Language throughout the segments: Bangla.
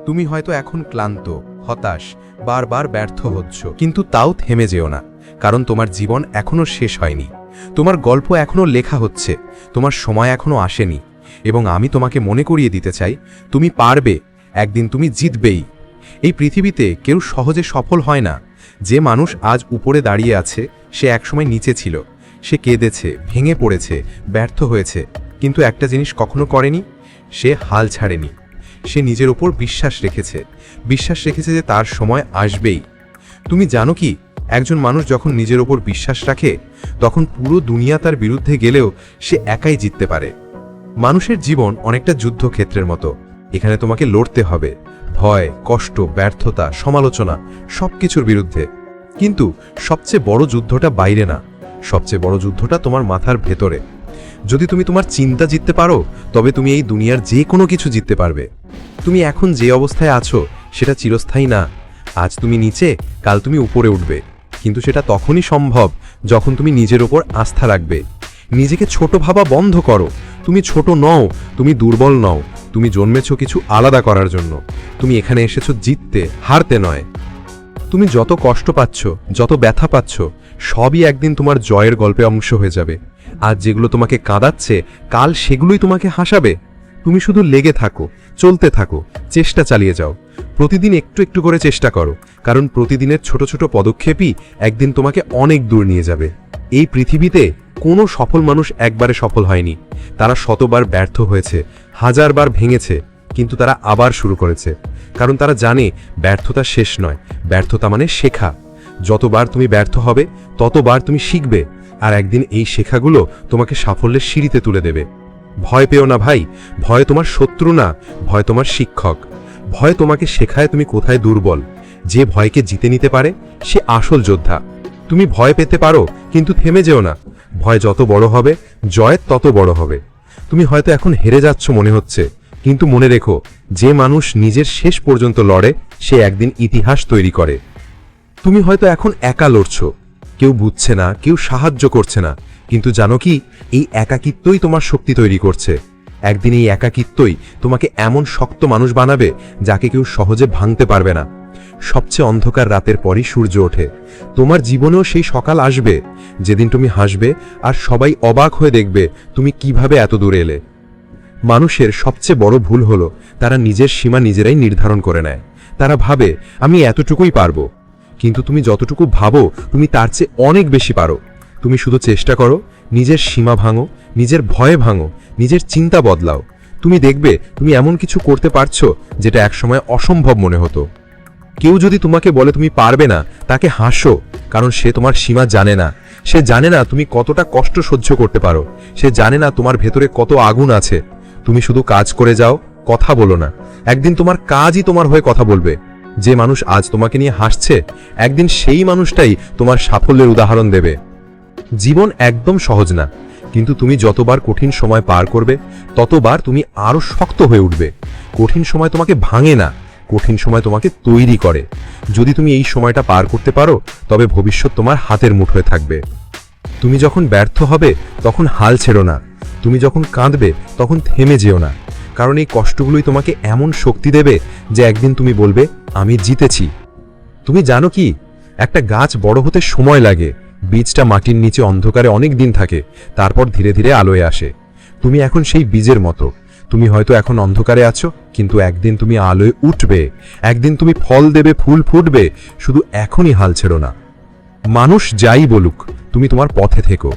তুমি হয়তো এখন ক্লান্ত, হতাশ, বারবার ব্যর্থ হচ্ছ, কিন্তু তাও থেমে যেও না, কারণ তোমার জীবন এখনো শেষ হয়নি। তোমার গল্প এখনো লেখা হচ্ছে, তোমার সময় এখনো আসেনি। এবং আমি তোমাকে মনে করিয়ে দিতে চাই, তুমি পারবে, একদিন তুমি জিতবেই। এই পৃথিবীতে কেউ সহজে সফল হয় না। যে মানুষ আজ উপরে দাঁড়িয়ে আছে, সে একসময় নিচে ছিল। সে কেঁদেছে, ভেঙে পড়েছে, ব্যর্থ হয়েছে, কিন্তু একটা জিনিস কখনো করেনি, সে হাল ছাড়েনি। সে নিজের ওপর বিশ্বাস রেখেছে যে তার সময় আসবেই। তুমি জানো কি, একজন মানুষ যখন নিজের ওপর বিশ্বাস রাখে, তখন পুরো দুনিয়া তার বিরুদ্ধে গেলেও সে একাই জিততে পারে। মানুষের জীবন অনেকটা যুদ্ধক্ষেত্রের মতো। এখানে তোমাকে লড়তে হবে, ভয়, কষ্ট, ব্যর্থতা, সমালোচনা, সবকিছুর বিরুদ্ধে। কিন্তু সবচেয়ে বড় যুদ্ধটা বাইরে না, সবচেয়ে বড় যুদ্ধটা তোমার মাথার ভেতরে। যদি তুমি তোমার চিন্তা জিততে পারো, তবে তুমি এই দুনিয়ার যে কোনো কিছু জিততে পারবে। তুমি এখন যে অবস্থায় আছো, সেটা চিরস্থায়ী না। আজ তুমি নিচে, কাল তুমি উপরে উঠবে, কিন্তু সেটা তখনই সম্ভব যখন তুমি নিজের ওপর আস্থা রাখবে। নিজেকে ছোট ভাবা বন্ধ করো। তুমি ছোট নও, তুমি দুর্বল নও। তুমি জন্মেছো কিছু আলাদা করার জন্য। তুমি এখানে এসেছো জিততে, হারতে নয়। তুমি যত কষ্ট পাচ্ছ, যত ব্যথা পাচ্ছ, সবই একদিন তোমার জয়ের গল্পে অংশ হয়ে যাবে। আজ যেগুলো তোমাকে কাঁদাচ্ছে, কাল সেগুলোই তোমাকে হাসাবে। তুমি শুধু লেগে থাকো, চলতে থাকো, চেষ্টা চালিয়ে যাও। প্রতিদিন একটু একটু করে চেষ্টা করো, কারণ প্রতিদিনের ছোট ছোট পদক্ষেপই একদিন তোমাকে অনেক দূর নিয়ে যাবে। এই পৃথিবীতে কোনো সফল মানুষ একবারে সফল হয়নি। তারা শতবার ব্যর্থ হয়েছে, হাজারবার ভেঙেছে, কিন্তু তারা আবার শুরু করেছে। কারণ তারা জানে ব্যর্থতা শেষ নয়, ব্যর্থতা মানে শেখা। যতবার তুমি ব্যর্থ হবে, ততবার তুমি শিখবে, আর একদিন এই শেখাগুলো তোমাকে সাফল্যের সিঁড়িতে তুলে দেবে। ভয় পেও না ভাই, ভয় তোমার শত্রু না, ভয় তোমার শিক্ষক। ভয় তোমাকে শেখায় তুমি কোথায় দুর্বল। যে ভয়কে জিতে নিতে পারে, সে আসল যোদ্ধা। তুমি ভয় পেতে পারো, কিন্তু থেমে যেও না। ভয় যত বড় হবে, জয় তত বড় হবে। তুমি হয়তো এখন হেরে যাচ্ছ মনে হচ্ছে, কিন্তু মনে রেখো, যে মানুষ নিজের শেষ পর্যন্ত লড়ে, সে একদিন ইতিহাস তৈরি করে। তুমি হয়তো এখন একা লড়ছো, কেউ বুঝছে না, কেউ সাহায্য করছে না, কিন্তু জানো কি, এই একাকিত্বই তোমার শক্তি তৈরি করছে। একদিন এই একাকিত্বই তোমাকে এমন শক্ত মানুষ বানাবে, যাকে কেউ সহজে ভাঙতে পারবে না। সবচেয়ে অন্ধকার রাতের পরই সূর্য ওঠে। তোমার জীবনেও সেই সকাল আসবে, যেদিন তুমি হাসবে আর সবাই অবাক হয়ে দেখবে তুমি কিভাবে এত দূর এলে। মানুষের সবচেয়ে বড় ভুল হলো, তারা নিজের সীমা নিজেরাই নির্ধারণ করে নেয়। তারা ভাবে, আমি এতটুকুই পারবো। কিন্তু তুমি যতটুকু ভাবো, তুমি তার চেয়ে অনেক বেশি পারো। তুমি শুধু চেষ্টা করো, নিজের সীমা ভাঙো, নিজের ভয়ে ভাঙো, নিজের চিন্তা বদলাও। তুমি দেখবে তুমি এমন কিছু করতে পারছো, যেটা একসময় অসম্ভব মনে হতো। কেউ যদি তোমাকে বলে তুমি পারবে না, তাকে হাসো, কারণ সে তোমার সীমা জানে না। সে জানে না তুমি কতটা কষ্ট সহ্য করতে পারো। সে জানে না তোমার ভেতরে কত আগুন আছে। তুমি শুধু কাজ করে যাও, কথা বলো না। একদিন তোমার কাজই তোমার হয়ে কথা বলবে। যে মানুষ আজ তোমাকে নিয়ে হাসছে, একদিন সেই মানুষটাই তোমার সাফল্যের উদাহরণ দেবে। জীবন একদম সহজ না, কিন্তু তুমি যতবার কঠিন সময় পার করবে, ততবার তুমি আরো শক্ত হয়ে উঠবে। কঠিন সময় তোমাকে ভাঙে না, কঠিন সময় তোমাকে তৈরি করে। যদি তুমি এই সময়টা পার করতে পারো, তবে ভবিষ্যৎ তোমার হাতের মুঠোয় থাকবে। তুমি যখন ব্যর্থ হবে, তখন হাল ছেড়ো না। তুমি যখন কাঁদবে, তখন থেমে যেও না, কারণ এই কষ্টগুলোই তোমাকে এমন শক্তি দেবে যে একদিন তুমি বলবে, আমি জিতেছি। তুমি জানো কি, একটা গাছ বড় হতে সময় লাগে। বীজটা মাটির নিচে অন্ধকারে অনেক দিন থাকে, তারপর ধীরে ধীরে আলোয় আসে। তুমি এখন সেই বীজের মতো। তুমি হয়তো এখন অন্ধকারে আছো, কিন্তু একদিন তুমি আলোয় উঠবে। একদিন তুমি ফল দেবে, ফুল ফুটবে। শুধু এখনই হাল ছেড়ো না। মানুষ যাই বলুক, তুমি তোমার পথে থেকো।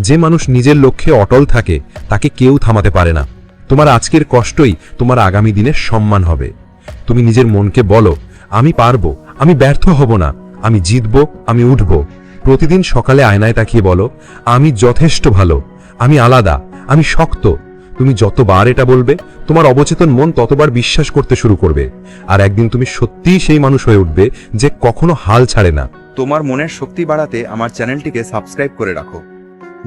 যে মানুষ নিজের লক্ষ্যে অটল থাকে, তাকে কেউ থামাতে পারে না। তোমার আজকের কষ্টই তোমার আগামী দিনের সম্মান হবে। তুমি নিজের মনকে বলো, আমি পারবো, আমি ব্যর্থ হব না, আমি জিতবো, আমি উঠবো। প্রতিদিন সকালে আয়নায় তাকিয়ে বলো, আমি যথেষ্ট ভালো, আমি আলাদা, আমি শক্ত। তুমি যতবার এটা বলবে, তোমার অবচেতন মন ততবার বিশ্বাস করতে শুরু করবে। আর একদিন তুমি সত্যিই সেই মানুষ হয়ে উঠবে, যে কখনো হাল ছাড়ে না। তোমার মনের শক্তি বাড়াতে আমার চ্যানেলটিকে সাবস্ক্রাইব করে রাখো,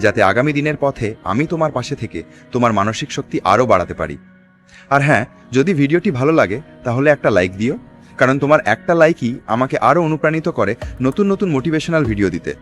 যাতে আগামী দিনের পথে আমি তোমার পাশে থেকে তোমার মানসিক শক্তি আরও বাড়াতে পারি। আর হ্যাঁ, যদি ভিডিওটি ভালো লাগে, তাহলে একটা লাইক দিও, কারণ তোমার একটা লাইকই আমাকে আরও অনুপ্রাণিত করে নতুন নতুন মোটিভেশনাল ভিডিও দিতে।